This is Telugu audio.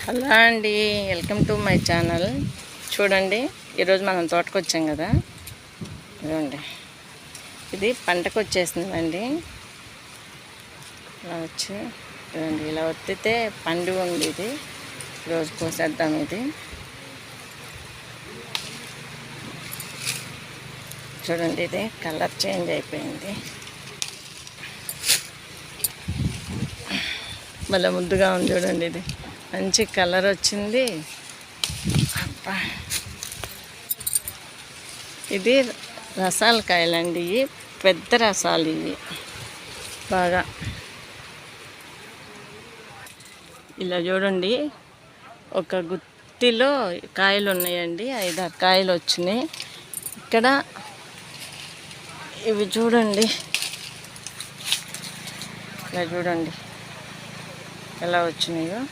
హలో అండి, వెల్కమ్ టు మై ఛానల్. చూడండి, ఈరోజు మనం తోటకు వచ్చాం కదా. ఇదండి, ఇది పంటకు వచ్చేసిందండి. ఇలా వచ్చి చూడండి, ఇలా ఒత్తితే పండు ఉంది. ఇది ఈరోజు కోసేద్దాం. ఇది చూడండి, ఇది కలర్ చేంజ్ అయిపోయింది. మళ్ళీ ముద్దుగా ఉంది చూడండి. ఇది మంచి కలర్ వచ్చింది. ఇది రసాల కాయలండి, ఇవి పెద్ద రసాలు. ఇవి బాగా ఇలా చూడండి, ఒక గుత్తిలో కాయలు ఉన్నాయండి. 5-6 కాయలు వచ్చినాయి. ఇక్కడ ఇవి చూడండి, ఇలా చూడండి ఎలా వచ్చినాయో.